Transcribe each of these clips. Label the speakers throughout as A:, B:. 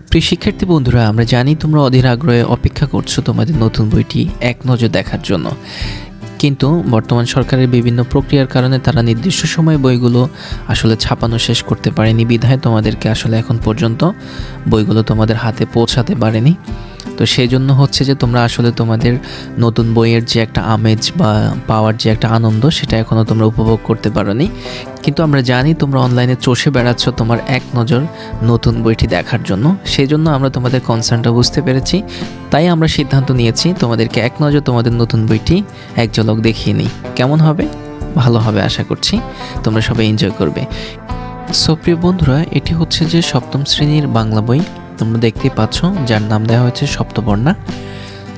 A: প্রিয় শিক্ষার্থী বন্ধুরা, আমরা জানি তোমরা অধীর আগ্রহে অপেক্ষা করছো তোমাদের নতুন বইটি এক নজর দেখার জন্য। কিন্তু বর্তমান সরকারের বিভিন্ন প্রক্রিয়ার কারণে তারা নির্দিষ্ট সময়ে বইগুলো আসলে ছাপানো শেষ করতে পারেনি, বিধায় তোমাদেরকে আসলে এখন পর্যন্ত বইগুলো তোমাদের হাতে পৌঁছাতে পারেনি। তো সেই জন্য হচ্ছে যে তোমরা আসলে তোমাদের নতুন বইয়ের যে একটা আমেজ বা পাওয়ার যে একটা আনন্দ, সেটা এখনও তোমরা উপভোগ করতে পারোনি। কিন্তু আমরা জানি তোমরা অনলাইনে চষে বেড়াচ্ছ তোমার এক নজর নতুন বইটি দেখার জন্য। সেই জন্য আমরা তোমাদের কনসার্নটা বুঝতে পেরেছি, তাই আমরা সিদ্ধান্ত নিয়েছি তোমাদেরকে এক নজর তোমাদের নতুন বইটি এক ঝলক দেখিয়ে নিই। কেমন হবে? ভালো হবে আশা করছি, তোমরা সবাই এনজয় করবে। সো প্রিয় বন্ধুরা, এটি হচ্ছে যে সপ্তম শ্রেণীর বাংলা বই, তোমরা দেখতেই পাচ্ছ, যার নাম দেওয়া হয়েছে সপ্তবর্ণা।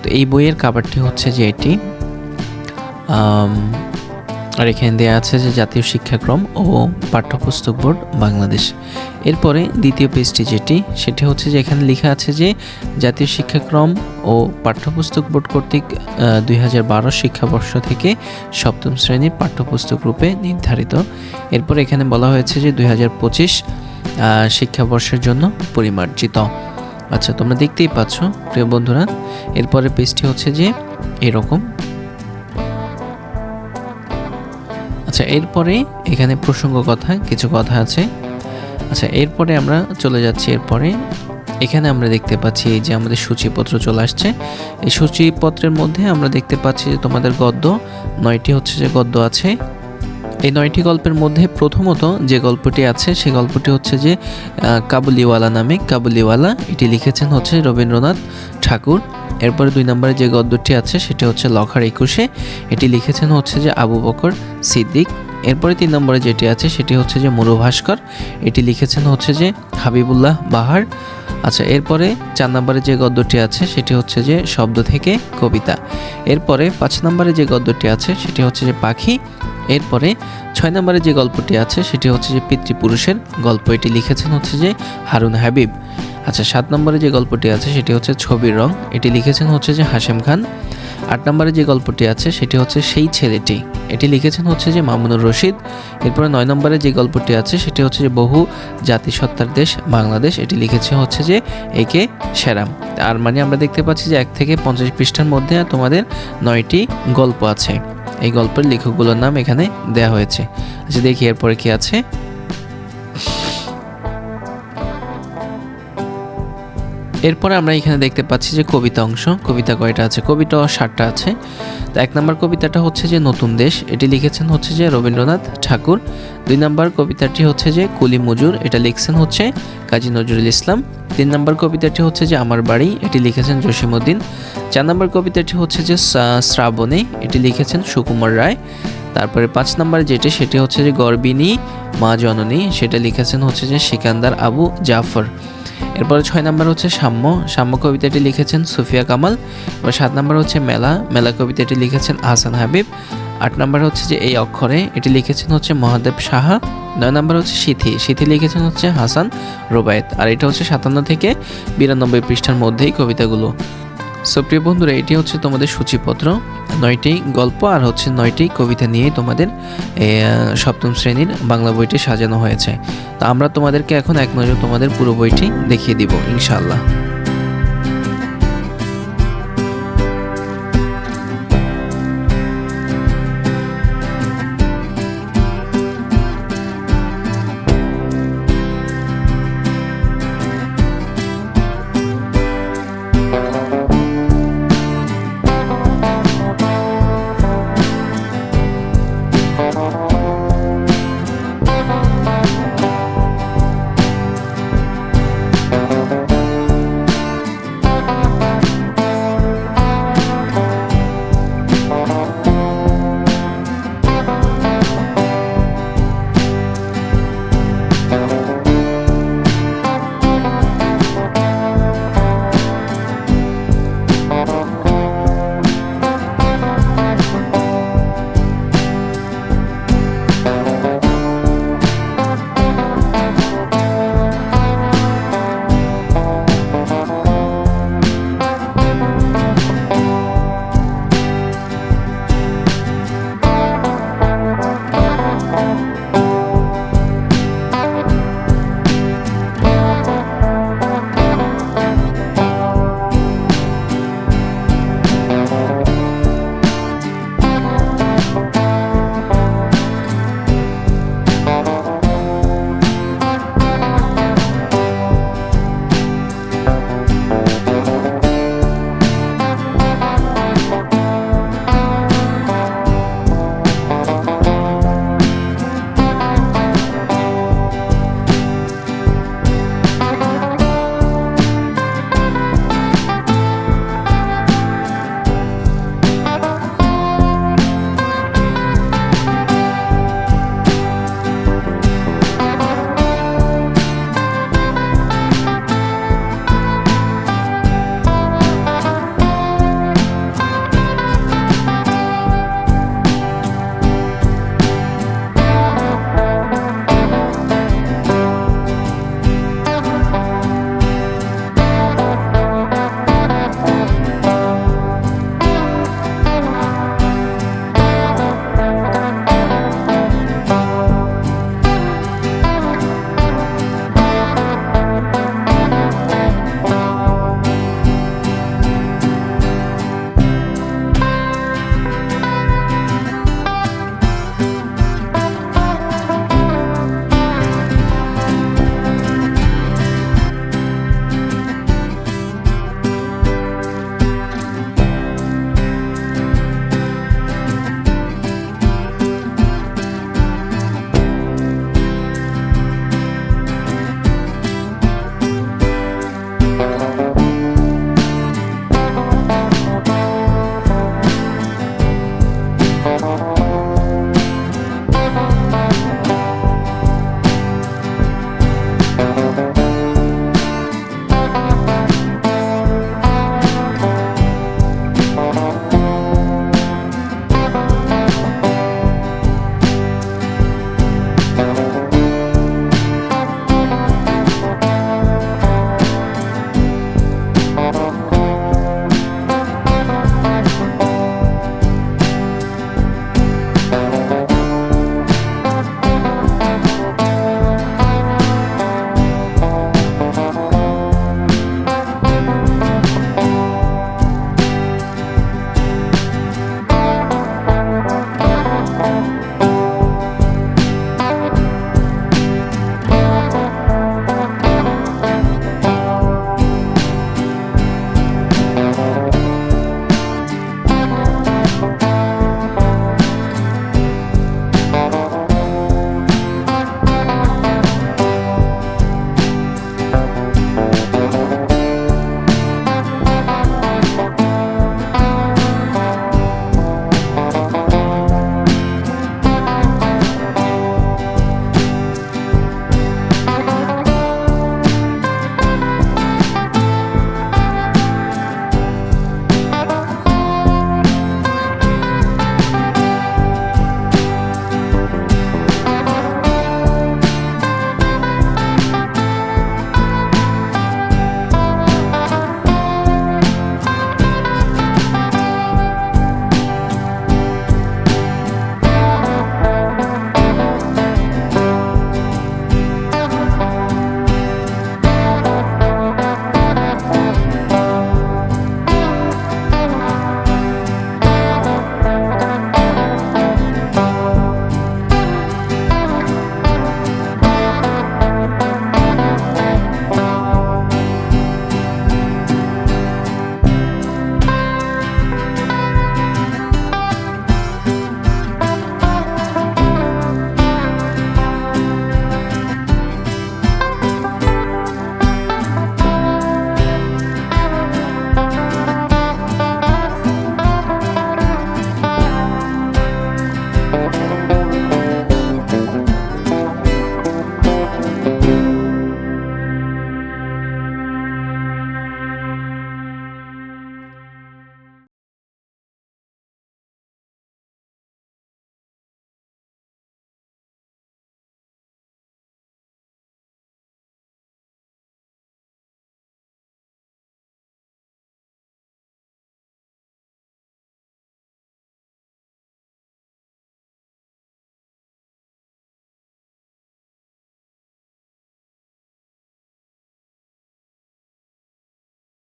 A: তো এই বইয়ের কাভারটি হচ্ছে যে এটি, আর এখানে দেওয়া আছে যে জাতীয় শিক্ষাক্রম ও পাঠ্যপুস্তক বোর্ড বাংলাদেশ। এরপরে দ্বিতীয় পেজটি সেটি হচ্ছে যে এখানে লেখা আছে যে জাতীয় শিক্ষাক্রম ও পাঠ্যপুস্তক বোর্ড কর্তৃক 2012 শিক্ষাবর্ষ থেকে সপ্তম শ্রেণীর পাঠ্যপুস্তক রূপে নির্ধারিত। এরপর এখানে বলা হয়েছে যে 2025 শিক্ষাবর্ষের জন্য পরিমার্জিত। আচ্ছা, তোমরা দেখতেই পাচ্ছ প্রিয় বন্ধুরা। এরপরে পেজটি হচ্ছে যে এরকম। আচ্ছা, এরপরে এখানে প্রসঙ্গ কিছু কথা আছে। আচ্ছা, এরপরে আমরা চলে যাচ্ছি। এরপরে এখানে আমরা দেখতে পাচ্ছি এই যে আমাদের সূচিপত্র চলে আসছে। এই সূচিপত্রের মধ্যে আমরা দেখতে পাচ্ছি যে তোমাদের গদ্য 9টি হচ্ছে যে গদ্য আছে। এই 9টি গল্পের মধ্যে প্রথমত যে গল্পটি আছে সেই গল্পটি হচ্ছে যে কাবুলিওয়ালা নামে। কাবুলিওয়ালা এটি লিখেছেন হচ্ছে রবীন্দ্রনাথ ঠাকুর। এরপরে 2 নম্বরে যে গদ্যটি আছে সেটি হচ্ছে লখার 21, এটি লিখেছেন হচ্ছে যে আবু বকর সিদ্দিক। এরপরে 3 নম্বরে যেটি আছে সেটি হচ্ছে যে মরু ভাস্কর, এটি লিখেছেন হচ্ছে যে হাবিবুল্লাহ বাহার। আচ্ছা, এরপরে 4 নম্বরে যে গদ্যটি আছে সেটি হচ্ছে যে শব্দ থেকে কবিতা। এরপরে 5 নম্বরে যে গদ্যটি আছে সেটি হচ্ছে যে পাখি। এরপরে 6 নম্বরে যে গল্পটি আছে সেটি হচ্ছে যে পিতৃপুরুষের গল্প, এটি লিখেছেন হচ্ছে যে হারুন হাবিব। আচ্ছা, 7 নম্বরে যে গল্পটি আছে সেটি হচ্ছে ছবির রং, এটি লিখেছেন হচ্ছে যে হাশেম খান। 8 নম্বরে যে গল্পটি আছে সেটি হচ্ছে সেই ছেলেটি, এটি লিখেছেন হচ্ছে যে মামুনুর রশিদ। এরপরে 9 নম্বরে যে গল্পটি আছে সেটি হচ্ছে যে বহু জাতিসত্তার দেশ বাংলাদেশ, এটি লিখেছে হচ্ছে যে একে সেরাম। আর মানে আমরা দেখতে পাচ্ছি যে 1 থেকে 50 পৃষ্ঠার মধ্যে তোমাদের 9টি গল্প আছে। এই গল্পের লেখকগুলোর নাম এখানে দেওয়া হয়েছে। আচ্ছা, দেখি এরপরে কি আছে। এরপরে আমরা এখানে দেখতে পাচ্ছি যে কবিতা অংশ। কবিতা কয়টা আছে? কবিতা 60টা আছে। তো 1 নম্বর কবিতাটা হচ্ছে যে নতুন দেশ, এটি লিখেছেন হচ্ছে যে রবীন্দ্রনাথ ঠাকুর। 2 নম্বর কবিতাটি হচ্ছে যে কুলি মজুর, এটা লিখছেন হচ্ছে কাজী নজরুল ইসলাম। 3 নম্বর কবিতাটি হচ্ছে যে আমার বাড়ি, এটি লিখেছেন জসিমউদ্দিন। 4 নম্বর কবিতাটি হচ্ছে যে শ্রাবণী, এটি লিখেছেন সুকুমার রায়। তারপরে 5 নম্বরে সেটি হচ্ছে যে গর্বিণী মা জননী, সেটা লিখেছেন হচ্ছে যে সিকান্দার আবু জাফর। এরপরে 6 নম্বর হচ্ছে সাম্য কবিতাটি লিখেছেন সুফিয়া কামাল। এবার 7 নম্বর হচ্ছে মেলা কবিতাটি লিখেছেন আহসান হাবিব। 8 নম্বর হচ্ছে যে এই অক্ষরে, এটি লিখেছেন হচ্ছে মহাদেব সাহা। 9 নম্বর হচ্ছে সিথি লিখেছেন হচ্ছে হাসান রোবায়েত। আর এটা হচ্ছে 57 থেকে 92 পৃষ্ঠার মধ্যেই কবিতাগুলো। সো প্রিয় বন্ধুরা, এটি হচ্ছে তোমাদের সূচিপত্র। 9টি গল্প আর হচ্ছে 9টি কবিতা নিয়েই তোমাদের সপ্তম শ্রেণীর বাংলা বইটি সাজানো হয়েছে। তো আমরা তোমাদেরকে এখন এক নজর তোমাদের পুরো বইটি দেখিয়ে দিব ইনশাআল্লাহ।